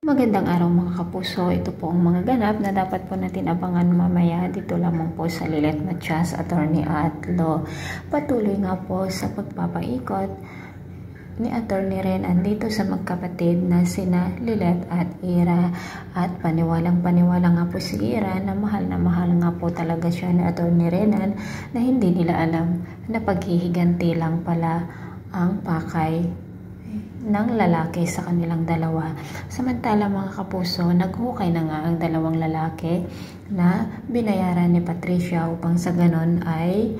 Magandang araw mga kapuso, ito po ang mga ganap na dapat po natin abangan mamaya dito lamang po sa Lilet Matias, Attorney at Law. Patuloy nga po sa pagpapaikot ni Attorney Renan dito sa magkapatid na sina Lilet at Ira, at paniwalang-paniwala nga po si Ira na mahal nga po talaga siya ni Attorney Renan, na hindi nila alam na paghihiganti lang pala ang pakay ng lalaki sa kanilang dalawa. Samantala mga kapuso, naghukay na nga ang dalawang lalaki na binayaran ni Patricia upang sa ganon ay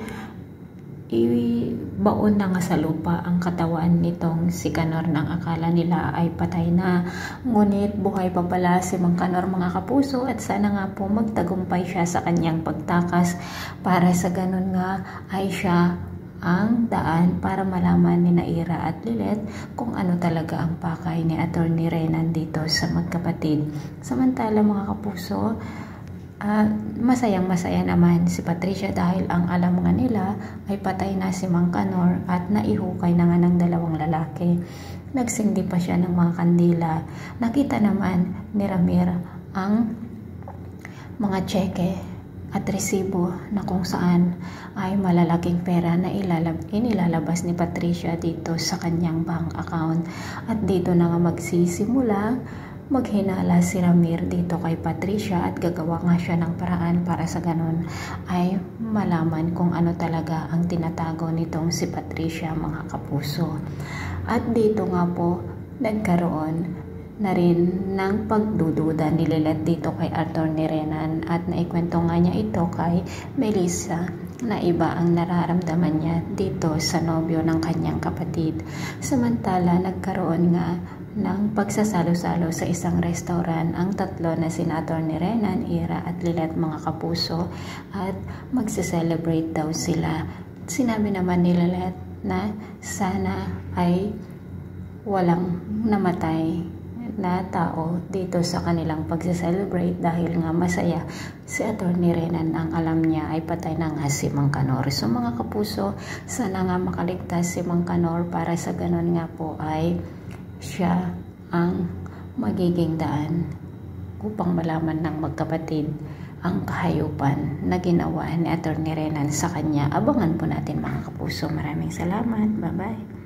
ibaon na nga sa lupa ang katawan nitong si Canor, nang akala nila ay patay na. Ngunit buhay pa pala si Mang Canor mga kapuso, at sana nga po magtagumpay siya sa kanyang pagtakas para sa ganon nga ay siya ang daan para malaman ni Ira at Lilet kung ano talaga ang pakay ni Attorney Renan dito sa magkapatid. Samantala mga kapuso, masayang-masaya naman si Patricia dahil ang alam nga nila ay patay na si Mang Canor at naihukay na nga ng dalawang lalaki. Nagsindi pa siya ng mga kandila. Nakita naman ni Ramir ang mga tseke at resibo na kung saan ay malalaking pera na inilalabas ni Patricia dito sa kanyang bank account. At dito na nga magsisimula maghinala si Ramir dito kay Patricia, at gagawa nga siya ng paraan para sa ganon ay malaman kung ano talaga ang tinatago nitong si Patricia mga kapuso. At dito nga po nagkaroon na rin ng pagdududa ni Lilet dito kay Attorney Renan, at naikwento nga niya ito kay Melissa na iba ang nararamdaman niya dito sa nobyo ng kanyang kapatid. Samantala nagkaroon nga ng pagsasalo-salo sa isang restaurant ang tatlo na sina Attorney Renan, Ira at Lilet mga kapuso, at magse-celebrate daw sila. Sinabi naman ni Lilet na sana ay walang namatay na tao dito sa kanilang pagse-celebrate dahil nga masaya si Attorney Renan. Ang alam niya ay patay na nga si Mang Canor. So mga kapuso, sana nga makaligtas si Mang Canor para sa ganon nga po ay siya ang magiging daan upang malaman ng magkapatid ang kahayupan na ginawa ni Attorney Renan sa kanya. Abangan po natin mga kapuso. Maraming salamat. Bye-bye.